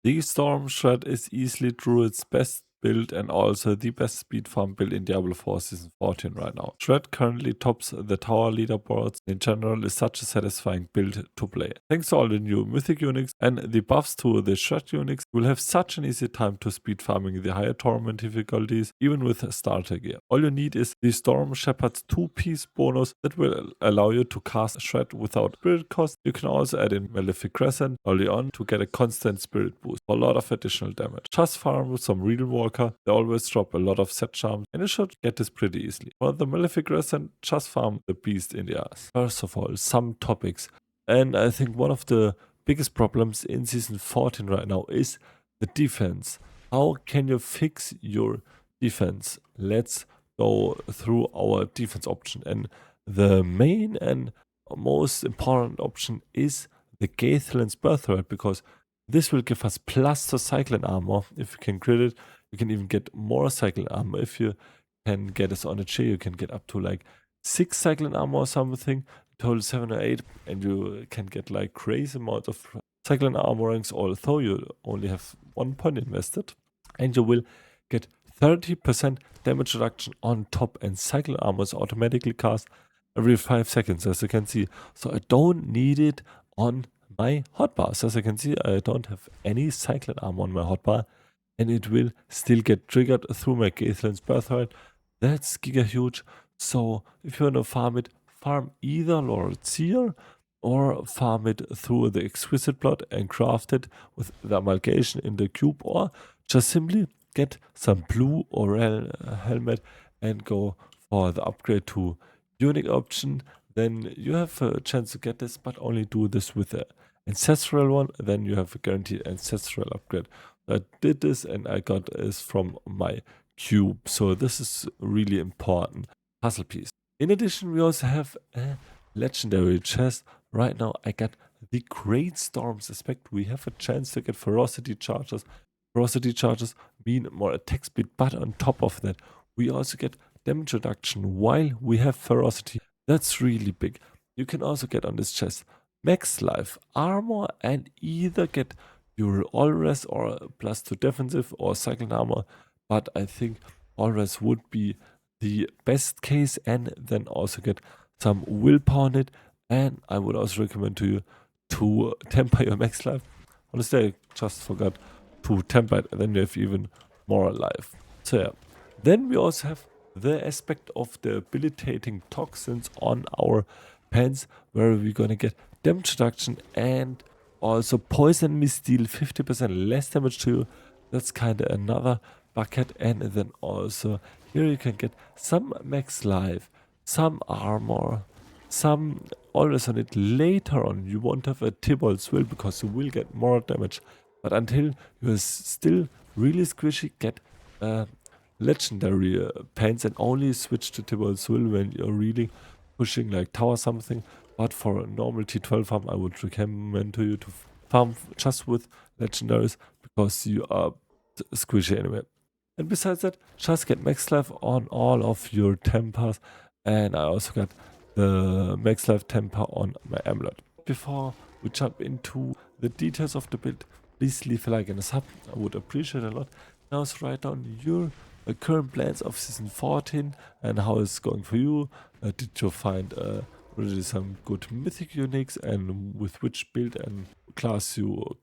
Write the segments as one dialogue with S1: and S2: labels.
S1: The Storm Shred is easily Druid's best build and also the best speed farm build in Diablo 4 Season 14 right now. Shred currently tops the tower leaderboards. In general, is such a satisfying build to play. Thanks to all the new mythic uniques and the buffs to the Shred uniques, you will have such an easy time to speed farming the higher Torment difficulties, even with starter gear. All you need is the Storm Shepherd's 2-piece bonus that will allow you to cast Shred without spirit cost. You can also add in Malefic Crescent early on to get a constant spirit boost for a lot of additional damage. Just farm with some Real Walker, they always drop a lot of set charms and you should get this pretty easily. For the Malefic Crescent, just farm the beast in the ass. First of all, some topics, and I think one of the biggest problems in Season 14 right now is the defense. How can you fix your defense? Let's go through our defense option, and the main and most important option is the Gaethlan's Birthright, because this will give us plus to cycling armor. If you can crit it, you can even get more cycling armor. If you can get this on a chair, you can get up to like 6 cycling armor or something, total 7 or 8, and you can get like crazy amount of cycling armor ranks, although you only have 1 point invested, and you will get 30% damage reduction on top, and cycling armor is automatically cast every 5 seconds, as you can see. So I don't need it on my hotbars. As you can see, I don't have any cycling armor on my hotbar, and it will still get triggered through my Gaethlan's Birthright. That's giga huge. So if you want to farm it, farm either Laurel Seer or farm it through the Exquisite Blood and craft it with the Amalgamation in the cube, or just simply get some blue or helmet and go for the upgrade to unique option. Then you have a chance to get this, but only do this with the ancestral one. Then you have a guaranteed ancestral upgrade. I did this and I got this from my cube, so this is really important puzzle piece. In addition, we also have a legendary chest. Right now I got the Great Storms aspect. We have a chance to get ferocity charges. Ferocity charges mean more attack speed, but on top of that we also get damage reduction while we have ferocity. That's really big. You can also get on this chest max life, armor, and either get your all res or plus 2 defensive or cycling armor, but I think all res would be the best case, and then also get some willpower on it. And I would also recommend to you to temper your max life. Honestly, I just forgot to temper it, and then you have even more life. So yeah, then we also have the aspect of the debilitating toxins on our pants, where we're gonna get damage reduction and also poison mist deal 50% less damage to you. That's kind of another bucket. And then also here you can get some max life, some armor, some always on it. Later on you won't have a Tibol's Will because you will get more damage, but until you're still really squishy, get legendary pants and only switch to Tibol's Will when you're really pushing like tower something. But for a normal T12 farm, I would recommend to you to farm just with legendaries, because you are squishy anyway. And besides that, just get max life on all of your tempers, and I also got the max life temper on my amulet. Before we jump into the details of the build, please leave a like and a sub. I would appreciate it a lot. Now also write down your current plans of Season 14 and how it's going for you. Did you find really some good mythic uniques, and with which build and class you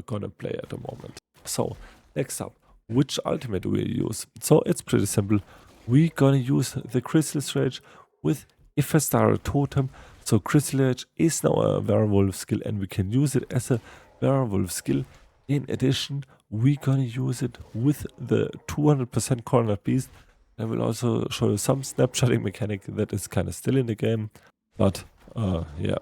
S1: gonna play at the moment. So next up, which ultimate do we use? So it's pretty simple. We're gonna use the Crystal Rage with Ifestar Totem. So Crystal Rage is now a werewolf skill, and we can use it as a werewolf skill. In addition, we're gonna use it with the 200% cornered beast. I will also show you some snapshotting mechanic that is kind of still in the game, but yeah,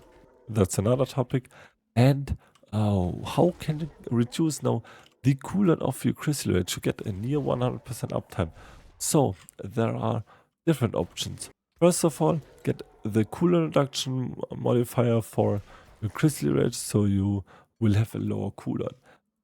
S1: that's another topic. And how can you reduce now the cooldown of your Crystal Rage to get a near 100% uptime? So there are different options. First of all, get the cooldown reduction modifier for your Crystal Rage, so you will have a lower cooldown.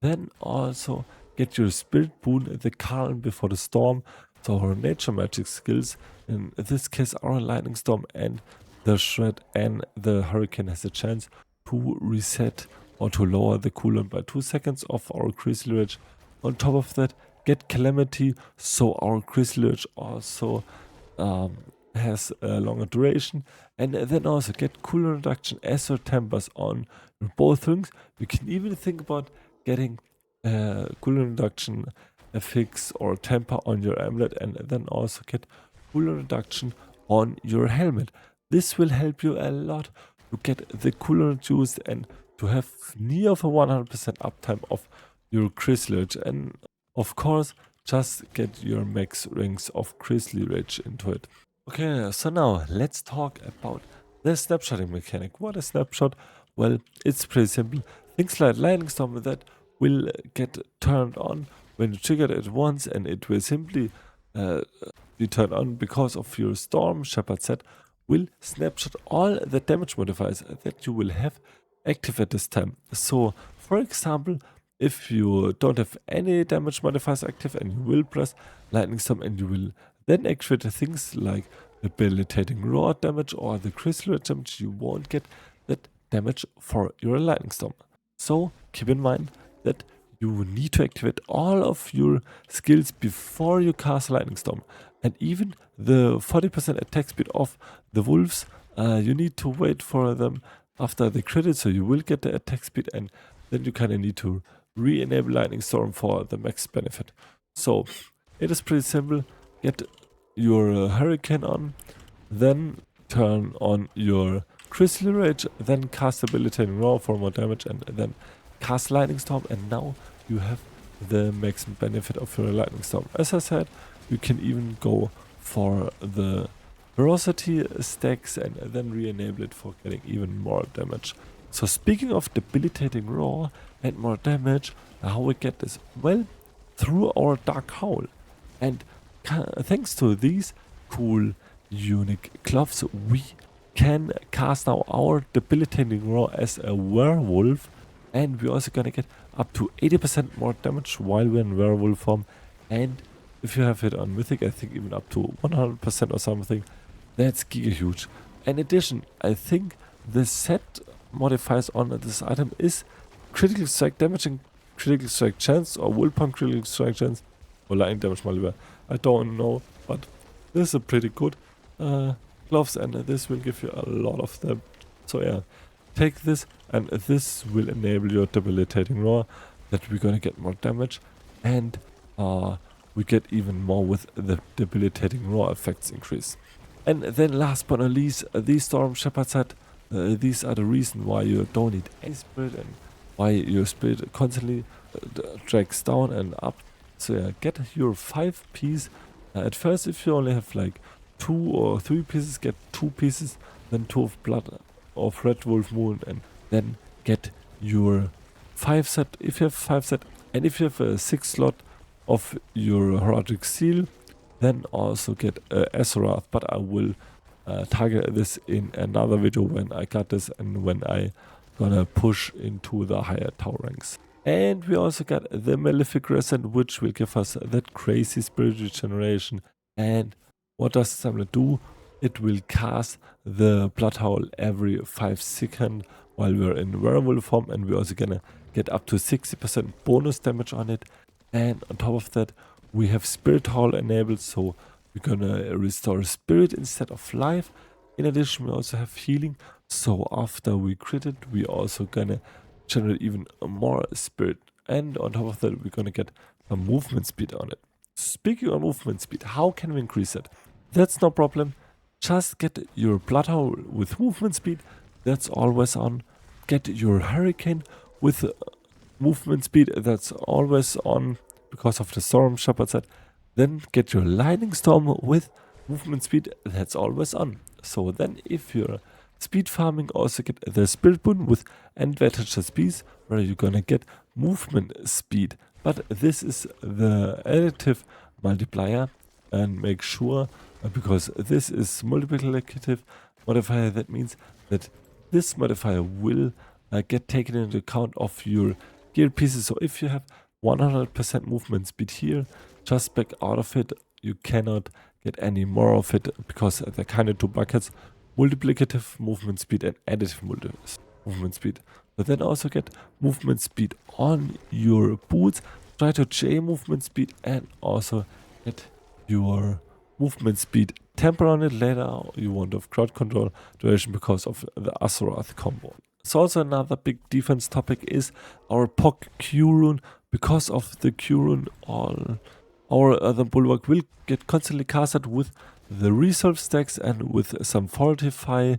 S1: Then also get your Spirit Boon, the Calm Before the Storm. So our nature magic skills, in this case our Lightning Storm and the Shred and the Hurricane, has a chance to reset or to lower the cooldown by 2 seconds of our Grizzly Rage. On top of that, get Calamity, so our Grizzly Rage also has a longer duration, and then also get cooldown reduction as your tempers on both things. You can even think about getting cooldown reduction affix or temper on your amulet, and then also get cooldown reduction on your helmet. This will help you a lot to get the cooldown reduced and to have near of a 100% uptime of your Grizzly Rage. And of course, just get your max rings of Grizzly Rage into it. Okay, so now let's talk about the snapshotting mechanic. What is snapshot? Well, it's pretty simple. Things like Lightning Storm that will get turned on when you trigger it once, and it will simply be turned on because of your Storm Shepherd set will snapshot all the damage modifiers that you will have active at this time. So, for example, if you don't have any damage modifiers active and you will press Lightning Storm and you will then activate things like debilitating roar damage or the Grizzly Rage damage, you won't get that damage for your Lightning Storm. So keep in mind that you need to activate all of your skills before you cast Lightning Storm. And even the 40% attack speed of the wolves, you need to wait for them after they crit it, so you will get the attack speed, and then you kind of need to re-enable Lightning Storm for the max benefit. So it is pretty simple. Get your Hurricane on, then turn on your Grizzly Rage, then cast Debilitating Roar for more damage, and then cast Lightning Storm, and now you have the maximum benefit of your Lightning Storm. As I said, you can even go for the Ferocity stacks and then re-enable it for getting even more damage. So speaking of Debilitating Roar and more damage, how we get this? Well, through our Dark Howl. And thanks to these cool unique gloves, we can cast now our Debilitating Roar as a werewolf, and we're also gonna get up to 80% more damage while we're in werewolf form, and if you have it on mythic, I think even up to 100% or something. That's giga huge. In addition, I think the set modifiers on this item is critical strike damage and critical strike chance, or will pump critical strike chance, or lightning damage multiplier. I don't know, but this is a pretty good gloves, and this will give you a lot of them. So yeah, take this, and this will enable your Debilitating Roar, that we're gonna get more damage, and we get even more with the Debilitating Roar effects increase. And then last but not least, the Storm Shepherd set. These are the reason why you don't need any spirit and why your spirit constantly drags down and up. So yeah, get your 5 piece. At first, if you only have like 2 or 3 pieces, get 2 pieces, then 2 of Blood of Red Wolf Moon, and then get your 5 set if you have 5 set, and if you have a 6 slot of your Heraldic Seal, then also get Azeroth. But I will target this in another video when I got this and when I gonna push into the higher tower ranks. And we also got the Malefic Crescent, which will give us that crazy spirit regeneration. And what does this amulet do? It will cast the Blood Howl every 5 seconds while we're in werewolf form, and we're also gonna get up to 60% bonus damage on it. And on top of that, we have Spirit Howl enabled, so we're gonna restore spirit instead of life. In addition, we also have healing, so after we crit it, we also gonna generate even more spirit. And on top of that, we're gonna get a movement speed on it. Speaking of movement speed, how can we increase it? That's no problem. Just get your Blood Howl with movement speed, that's always on. Get your Hurricane with movement speed, that's always on because of the Storm Shepherd set. Then get your Lightning Storm with movement speed, that's always on. So then if you're speed farming, also get the Spirit Boon with advantageous piece, where you're gonna get movement speed. But this is the additive multiplier, and make sure, because this is multiplicative modifier, that means that this modifier will get taken into account of your gear pieces. So if you have 100% movement speed here, just back out of it. You cannot get any more of it because they're kind of 2 buckets: multiplicative movement speed and additive movement speed. but then also get movement speed on your boots. Try to J movement speed and also get your movement speed temper on it. Later you want to have crowd control duration because of the Azeroth combo. So also another big defense topic is our POC Q rune. Because of the Q rune, all our other bulwark will get constantly casted with the resolve stacks and with some fortify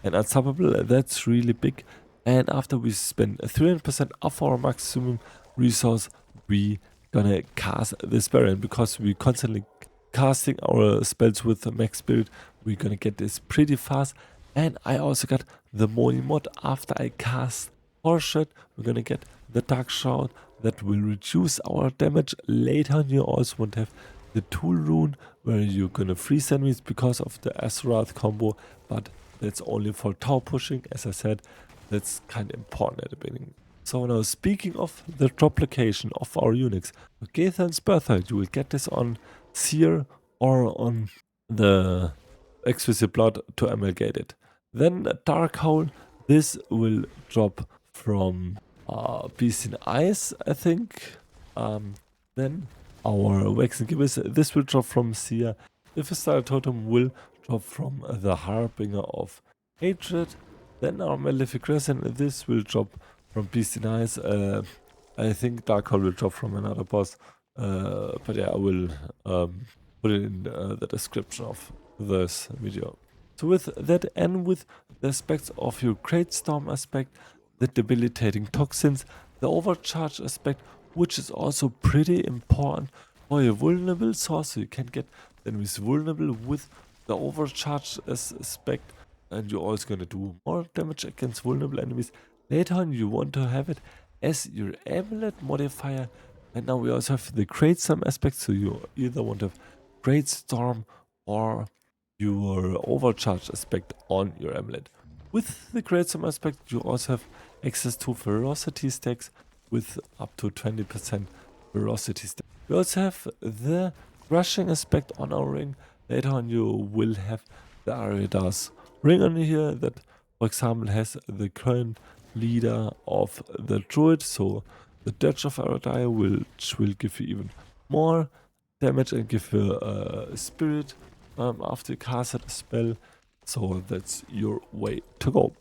S1: and unstoppable. That's really big. And after we spend 300% of our maximum resource, we gonna cast this barrier. And because we constantly casting our spells with the max build, we're gonna get this pretty fast. And I also got the Moni mod. After I cast Horseshred, we're gonna get the Dark Shroud that will reduce our damage. Later on you also want to have the Tool rune where you're gonna freeze enemies because of the Azeroth combo, but that's only for tower pushing. As I said, that's kind of important at the beginning. So now speaking of the drop location of our Unix, Gaethan's Birthright, you will get this on Seer or on the Exquisite Blood to amalgate it. Then Dark Hole, this will drop from Beast in Ice, I think. Then our Wax and Gibbous, this will drop from Seer. If a Star Totem will drop from the Harbinger of Hatred. Then our Malefic Crescent, this will drop from Beast in Ice. I think Dark Hole will drop from another boss. But yeah, I will put it in the description of this video. So with that and with the aspects of your Great Storm aspect, the debilitating toxins, the overcharge aspect, which is also pretty important for your vulnerable source, so you can get enemies vulnerable with the overcharge aspect, and you're also going to do more damage against vulnerable enemies. Later on you want to have it as your amulet modifier, and now we also have the Great Storm aspect, so you either want to have Great Storm or your overcharge aspect on your amulet. With the Great Storm aspect you also have access to ferocity stacks with up to 20% ferocity stack. We also have the rushing aspect on our ring. Later on you will have the Ariadas ring on here that, for example, has the current leader of the Druid, so the Dirge of Aradai which will give you even more damage and give you a spirit after you cast a spell, so that's your way to go.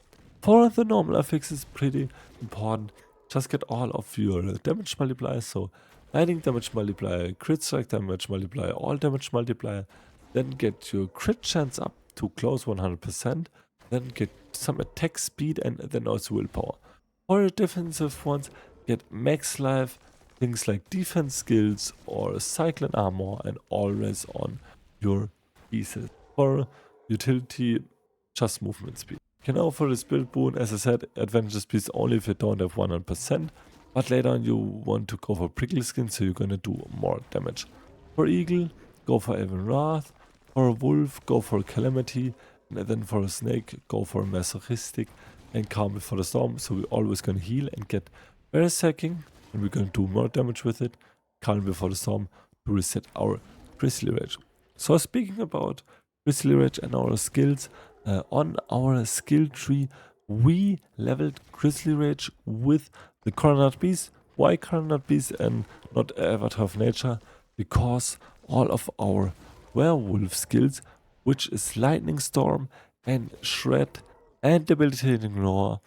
S1: For the normal affixes, pretty important, just get all of your damage multipliers, so lightning damage multiplier, crit strike damage multiplier, all damage multiplier, then get your crit chance up to close 100%, then get some attack speed and then also willpower. For your defensive ones, get max life, things like defense skills or cyclone armor, and always on your pieces. For utility, just movement speed. You can offer this build boon, as I said, advantageous piece only if you don't have 100%, but later on you want to go for prickle skin, so you're gonna do more damage. For eagle, go for Elven Wrath. For a wolf, go for Calamity, and then for a snake, go for Masochistic and Calm Before the Storm. So we're always gonna heal and get Berserking, and we're gonna do more damage with it. Calm Before the Storm to reset our Grizzly Rage. So speaking about Grizzly Rage and our skills, on our skill tree, we leveled Grizzly Rage with the Coronat Beast. Why Coronat Beast and not Avatar of Nature? Because all of our werewolf skills, which is Lightning Storm and Shred and Debilitating Roar,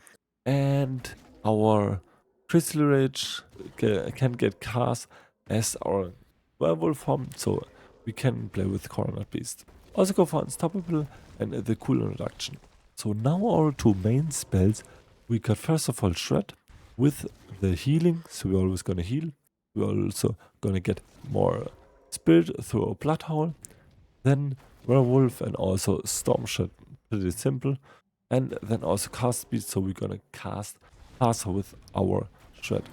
S1: and our Grizzly Rage can get cast as our werewolf form, so we can play with Coronat Beast. Also go for Unstoppable and the cooldown reduction. So now our two main spells, we got first of all Shred with the healing, so we're always gonna heal. We're also gonna get more spirit through our blood hole. Then werewolf and also storm shred, pretty simple. And then also cast speed, so we're gonna cast faster with our shred.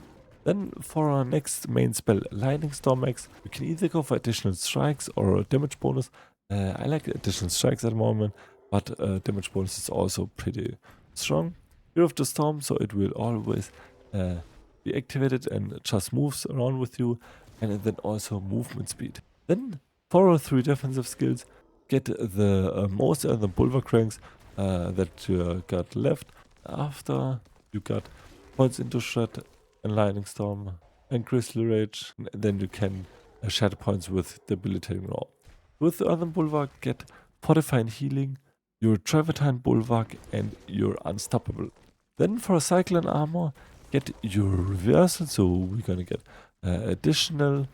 S1: Then for our next main spell, Lightning Storm Max, we can either go for additional strikes or damage bonus. I like additional strikes at the moment, but damage bonus is also pretty strong. Fear of the Storm, so it will always be activated and just moves around with you, and then also movement speed. Then for our 3 defensive skills, get the most of the bulwark ranks that you got left after you got points into Shred and Lightning Storm and Crystal Rage. And then you can shatter points with Debilitating Roar. With the Earthen Bulwark, get Fortify and Healing, your Travertine Bulwark, and your Unstoppable. Then for Cyclone Armor, get your Reversal, so we're gonna get additional.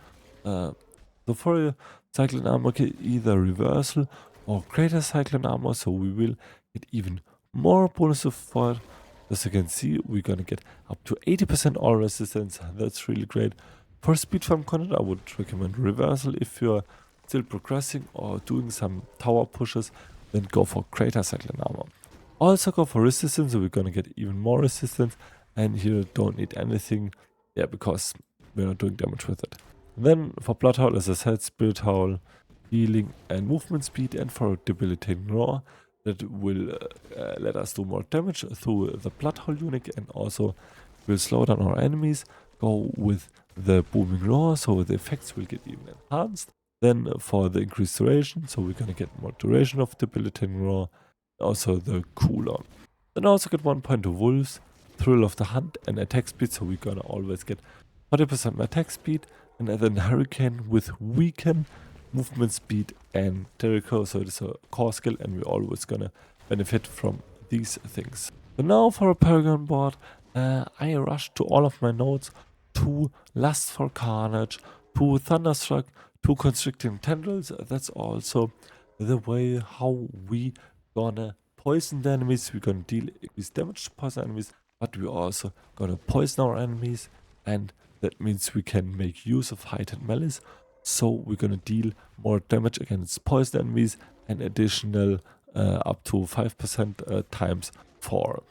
S1: So for your Cyclone Armor, get either Reversal or Greater Cyclone Armor, so we will get even more bonuses for it. As you can see, we're gonna get up to 80% all resistance. That's really great. For speed farm content, I would recommend Reversal. If you're still progressing or doing some tower pushes, then go for Greater Cyclone Armor. Also go for resistance, so we're gonna get even more resistance. And here don't need anything, yeah, because we're not doing damage with it. Then for Blood Howl, as I said, Spirit Howl, Healing and Movement Speed, and for Debilitating Roar, that will let us do more damage through the Blood Howl unit, and also will slow down our enemies. Go with the Booming Roar, so the effects will get even enhanced. Then for the increased duration, so we're gonna get more duration of Debilitating Roar, also the cooldown. Then also get 1 point to Wolves, Thrill of the Hunt, and attack speed, so we're gonna always get 40% attack speed, and then Hurricane with Weaken, Movement Speed, and Jericho, so it's a core skill, and we're always gonna benefit from these things. So now for a Paragon board, I rushed to all of my nodes, to Lust for Carnage, to Thunderstruck, to Constricting Tendrils. That's also the way how we gonna poison the enemies. We're gonna deal increased damage to poison enemies, but we're also gonna poison our enemies, and that means we can make use of heightened malice. So we're gonna deal more damage against poison enemies, and additional up to 5% times 4.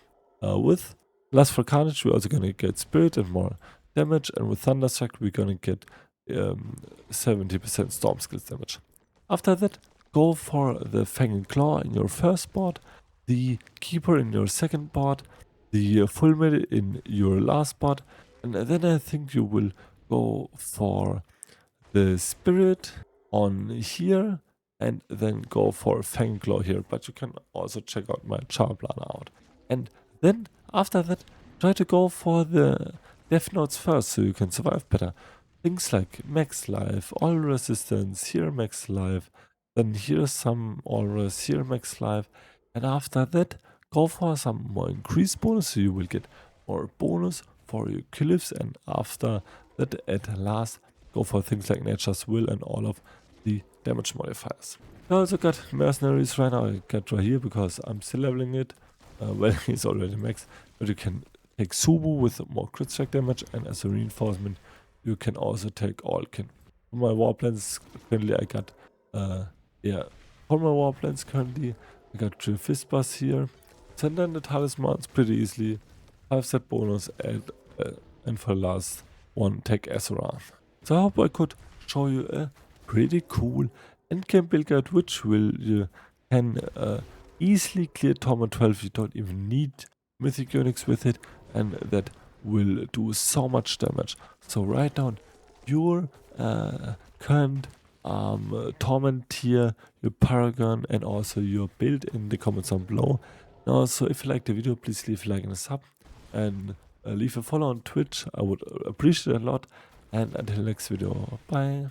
S1: With Lust for Carnage, we're also gonna get Spirit and more damage, and with Thunderstruck, we're gonna get 70% Storm Skills damage. After that, go for the Fang and Claw in your first board, the Keeper in your second board, the Full Metal in your last board, and then I think you will go for the Spirit on here, and then go for Fang and Claw here, but you can also check out my Charm Planner out. And then after that, try to go for the Death Notes first, so you can survive better. Things like max life, all resistance, here max life, then here's some all res, here max life, and after that go for some more increased bonus, so you will get more bonus for your cliffs, and after that at last go for things like Nature's Will and all of the damage modifiers. I also got Mercenaries right now. I got right here because I'm still leveling it. Well, it's already max, but you can take Subu with more crit strike damage, and as a reinforcement you can also take Alkin. For my warplanes currently I got for my warplanes currently I got 3 Fistbars here. Send in the Talismans pretty easily. 5 set bonus, and for the last one take Azura. So I hope I could show you a pretty cool endgame build guide, which you can easily clear Torment 12. You don't even need Mythic Unix with it, and that will do so much damage. So write down your current Torment tier, your Paragon, and also your build in the comments down below. And also, if you liked the video, please leave a like and a sub, and leave a follow on Twitch. I would appreciate it a lot. And until next video, bye.